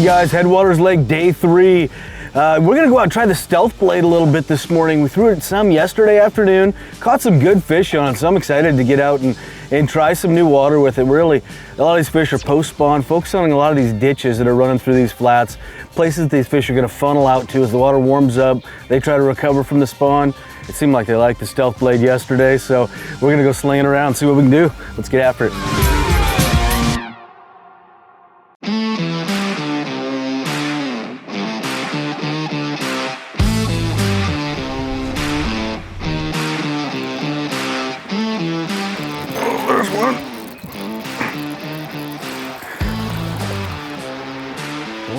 Hey guys, Headwaters Lake day 3. We're gonna go out and try the stealth blade a little bit this morning. We threw it some yesterday afternoon, caught some good fish on it, so I'm excited to get out and try some new water with it. Really, a lot of these fish are post-spawn, focus on a lot of these ditches that are running through these flats, places these fish are gonna funnel out to as the water warms up. They try to recover from the spawn. It seemed like they liked the stealth blade yesterday, so we're gonna go slinging around, see what we can do. Let's get after it.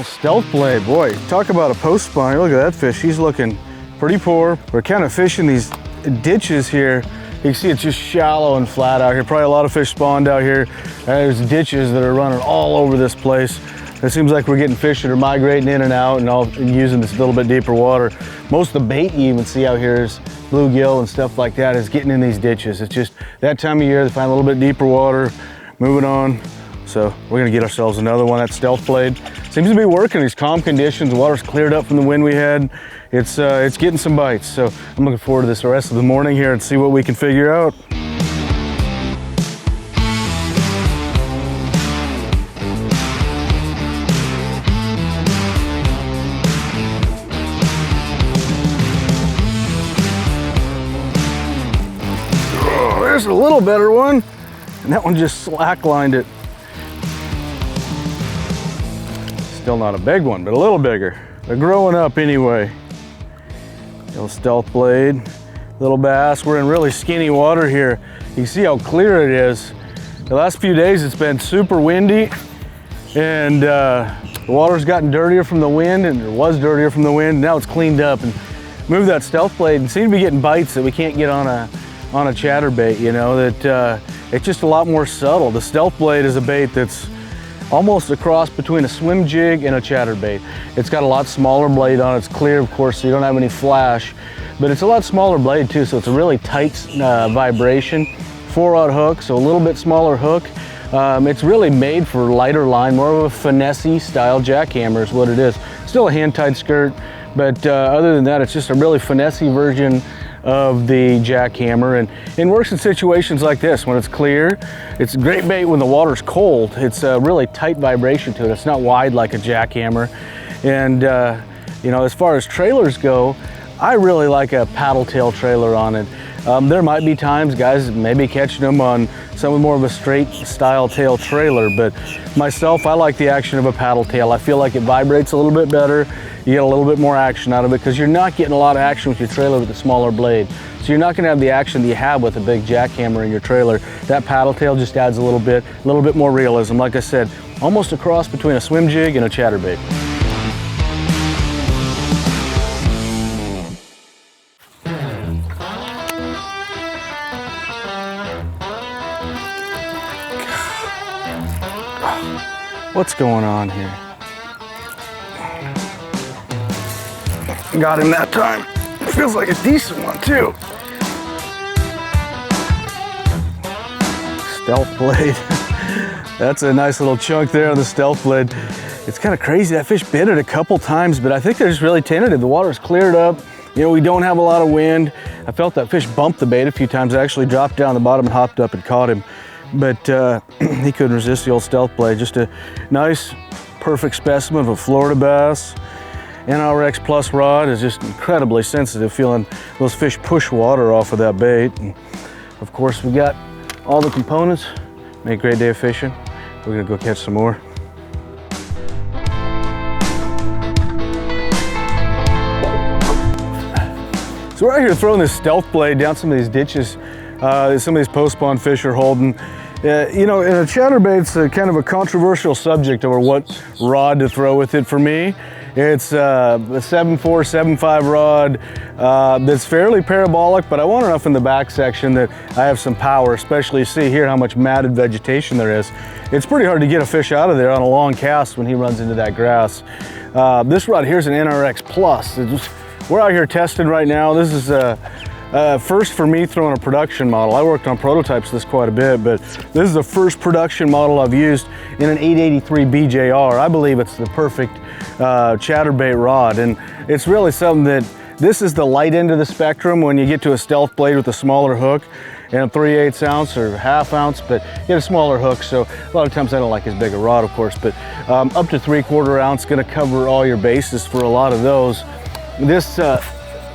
Stealth blade, boy, talk about a post spawn. Look at that fish, he's looking pretty poor. We're kind of fishing these ditches here. You can see it's just shallow and flat out here. Probably a lot of fish spawned out here. There's ditches that are running all over this place. It seems like we're getting fish that are migrating in and out and using this little bit deeper water. Most of the bait you even see out here is bluegill and stuff like that is getting in these ditches. It's just that time of year, they find a little bit deeper water, moving on. So we're gonna get ourselves another one. That stealth blade seems to be working. These calm conditions, the water's cleared up from the wind we had. It's getting some bites. So I'm looking forward to this the rest of the morning here and see what we can figure out. Oh, there's a little better one. And that one just slacklined it. Still not a big one, but a little bigger. They're growing up anyway. Little stealth blade, little bass. We're in really skinny water here. You can see how clear it is. The last few days it's been super windy and the water's gotten dirtier from the wind, and it was dirtier from the wind. Now it's cleaned up, and move that stealth blade and seem to be getting bites that we can't get on a chatterbait, you know, that it's just a lot more subtle. The stealth blade is a bait that's almost a cross between a swim jig and a chatterbait. It's got a lot smaller blade on it. It's clear, of course, so you don't have any flash, but it's a lot smaller blade too, so it's a really tight vibration. 4-aught hook, so a little bit smaller hook. It's really made for lighter line, more of a finesse-y style jackhammer is what it is. Still a hand-tied skirt, but other than that, it's just a really finesse-y version of the jackhammer, and works in situations like this when it's clear. It's a great bait when the water's cold. It's a really tight vibration to it. It's not wide like a jackhammer. And you know, as far as trailers go, I really like a paddle tail trailer on it. There might be times guys maybe catching them on some more of a straight style tail trailer, but myself, I like the action of a paddle tail. I feel like it vibrates a little bit better. You get a little bit more action out of it because you're not getting a lot of action with your trailer with the smaller blade. So you're not going to have the action that you have with a big jackhammer in your trailer. That paddle tail just adds a little bit more realism. Like I said, almost a cross between a swim jig and a chatterbait. What's going on here? Got him that time. Feels like a decent one too. Stealth blade. That's a nice little chunk there on the stealth blade. It's kind of crazy. That fish bit it a couple times, but I think they're just really tentative. The water's cleared up. You know, we don't have a lot of wind. I felt that fish bump the bait a few times. I actually dropped down the bottom and hopped up and caught him. But he couldn't resist the old stealth blade. Just a nice, perfect specimen of a Florida bass. NRX Plus rod is just incredibly sensitive, feeling those fish push water off of that bait. And of course, we got all the components. Make a great day of fishing. We're gonna go catch some more. So we're out here throwing this stealth blade down some of these ditches. Some of these post-spawn fish are holding. You know, in a chatterbait's kind of a controversial subject over what rod to throw with it. For me, it's a 7.4, 7.5 rod that's fairly parabolic, but I want enough in the back section that I have some power, especially you see here how much matted vegetation there is. It's pretty hard to get a fish out of there on a long cast when he runs into that grass. This rod here is an NRX Plus. We're out here testing right now. This is First for me throwing a production model. I worked on prototypes of this quite a bit, but this is the first production model I've used in an 883 BJR. I believe it's the perfect chatterbait rod, and it's really something that, this is the light end of the spectrum when you get to a stealth blade with a smaller hook and a 3/8 ounce or ½ ounce, but you get a smaller hook, so a lot of times I don't like as big a rod, of course, but up to 3/4 ounce, gonna cover all your bases for a lot of those. This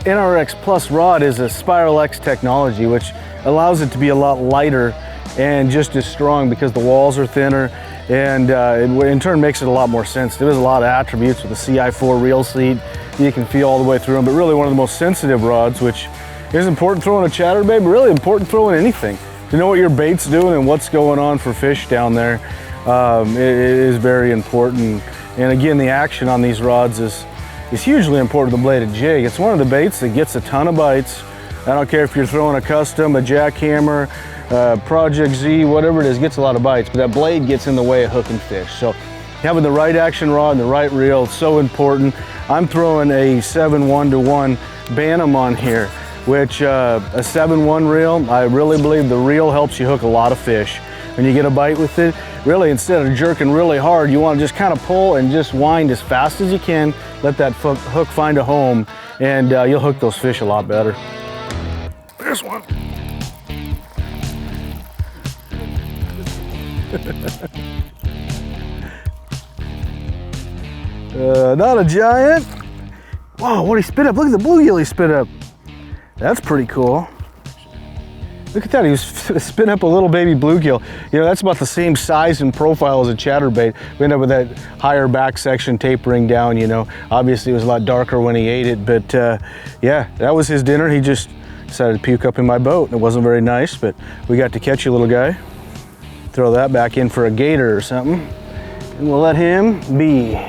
NRX Plus rod is a Spiral X technology, which allows it to be a lot lighter and just as strong because the walls are thinner, and it in turn makes it a lot more sensitive. There's a lot of attributes with the CI4 reel seat. You can feel all the way through them, but really one of the most sensitive rods, which is important throwing a chatterbait, but really important throwing anything. To know what your bait's doing and what's going on for fish down there, it is very important. And again, the action on these rods is hugely important to the bladed jig. It's one of the baits that gets a ton of bites. I don't care if you're throwing a custom, a Jackhammer, Project Z, whatever it is, gets a lot of bites, but that blade gets in the way of hooking fish. So having the right action rod and the right reel is so important. I'm throwing a 7-1-1 Bantam on here, which a 7-1 reel, I really believe the reel helps you hook a lot of fish. When you get a bite with it, really instead of jerking really hard, you want to just kind of pull and just wind as fast as you can, let that hook find a home, and you'll hook those fish a lot better. There's one. Not a giant. Wow, what he spit up. Look at the bluegill he spit up. That's pretty cool. Look at that, he was spitting up a little baby bluegill. You know, that's about the same size and profile as a chatterbait. We end up with that higher back section tapering down, you know. Obviously it was a lot darker when he ate it, but yeah, that was his dinner. He just decided to puke up in my boat. It wasn't very nice, but we got to catch you, little guy. Throw that back in for a gator or something, and we'll let him be.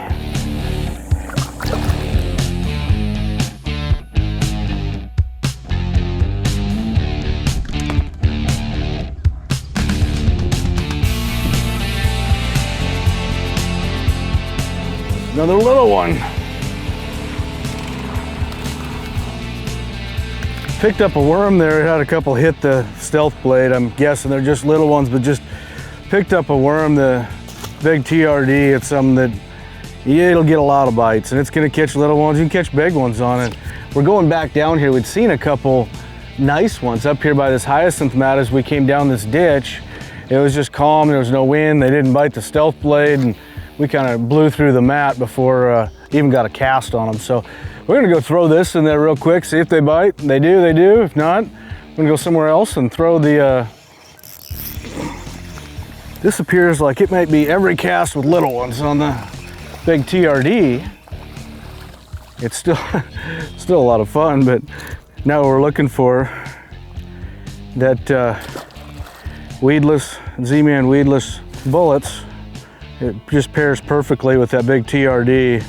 Another little one. Picked up a worm there. It had a couple hit the stealth blade. I'm guessing they're just little ones, but just picked up a worm, the big TRD. It's something that, yeah, it'll get a lot of bites, and it's gonna catch little ones. You can catch big ones on it. We're going back down here. We'd seen a couple nice ones up here by this hyacinth mat as we came down this ditch. It was just calm, there was no wind. They didn't bite the stealth blade, and we kind of blew through the mat before even got a cast on them. So we're gonna go throw this in there real quick, see if they bite. They do, they do. If not, I'm gonna go somewhere else and throw the, this appears like it might be every cast with little ones on the big TRD. It's still, still a lot of fun, but now we're looking for that weedless, Z-Man weedless bullets. It just pairs perfectly with that big TRD.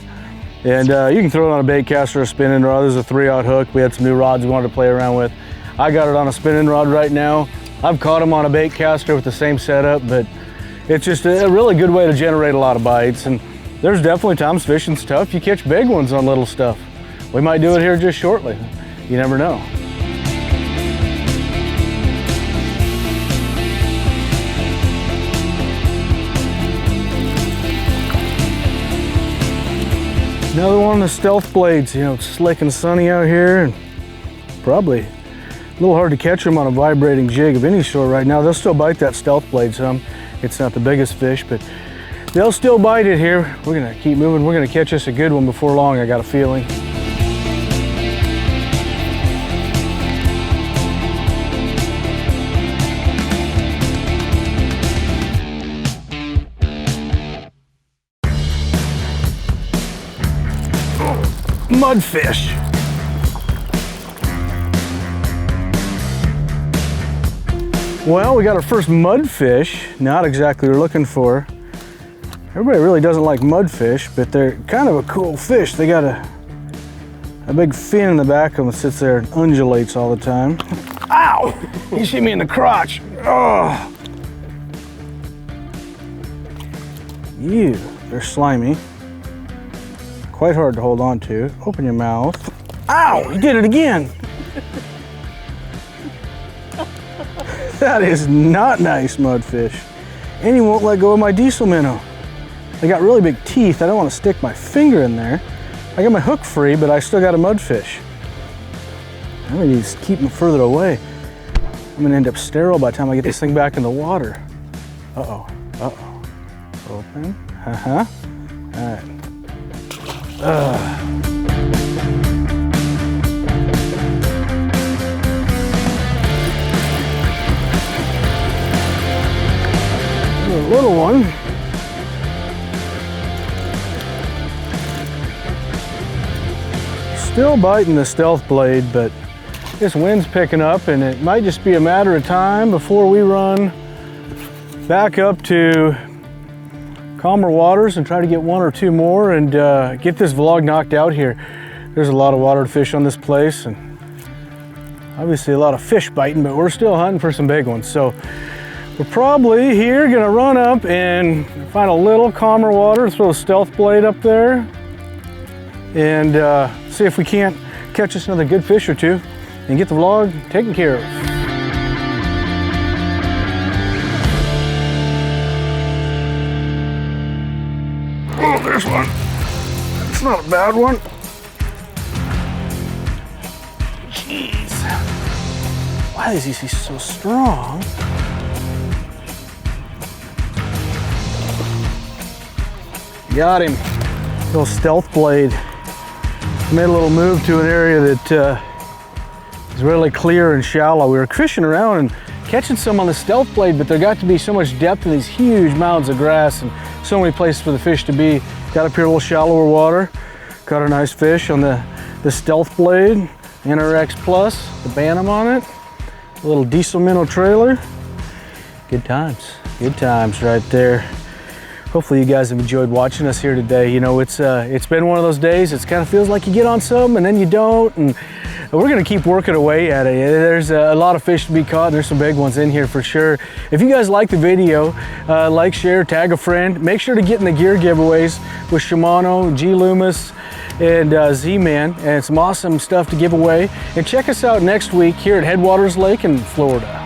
And you can throw it on a bait caster or a spinning rod. There's a 3/0 hook. We had some new rods we wanted to play around with. I got it on a spinning rod right now. I've caught them on a bait caster with the same setup, but it's just a really good way to generate a lot of bites. And there's definitely times fishing's tough. You catch big ones on little stuff. We might do it here just shortly. You never know. Another one of the stealth blades. You know, it's slick and sunny out here, and probably a little hard to catch them on a vibrating jig of any sort right now. They'll still bite that stealth blade some. It's not the biggest fish, but they'll still bite it here. We're gonna keep moving. We're gonna catch us a good one before long, I got a feeling. Mudfish. Well, we got our first mudfish. Not exactly what we're looking for. Everybody really doesn't like mudfish, but they're kind of a cool fish. They got a big fin in the back of them that sits there and undulates all the time. Ow! You see me in the crotch. Oh! Ew, they're slimy. Quite hard to hold on to. Open your mouth. Ow! You did it again! That is not nice, mudfish. And he won't let go of my diesel minnow. They got really big teeth. I don't want to stick my finger in there. I got my hook free, but I still got a mudfish. I'm gonna need to keep them further away. I'm gonna end up sterile by the time I get this thing back in the water. Uh-oh, uh-oh. Open, all right. A little one. Still biting the stealth blade, but this wind's picking up and it might just be a matter of time before we run back up to calmer waters and try to get one or two more and get this vlog knocked out here. There's a lot of water to fish on this place and obviously a lot of fish biting, but we're still hunting for some big ones. So we're probably here gonna run up and find a little calmer water, throw a stealth blade up there and see if we can't catch us another good fish or two and get the vlog taken care of. Oh, there's one. It's not a bad one. Jeez. Why is he so strong? Got him. Little stealth blade. Made a little move to an area that is really clear and shallow. We were fishing around and catching some on the stealth blade, but there got to be so much depth in these huge mounds of grass and so many places for the fish to be. Got up here a little shallower water. Caught a nice fish on the stealth blade. NRX Plus, the Bantam on it. A little diesel minnow trailer. Good times right there. Hopefully you guys have enjoyed watching us here today. You know, it's been one of those days. It kind of feels like you get on some and then you don't, and we're gonna keep working away at it. There's a lot of fish to be caught. There's some big ones in here for sure. If you guys like the video, like, share, tag a friend. Make sure to get in the gear giveaways with Shimano, Loomis, and Z-Man, and some awesome stuff to give away. And check us out next week here at Headwaters Lake in Florida.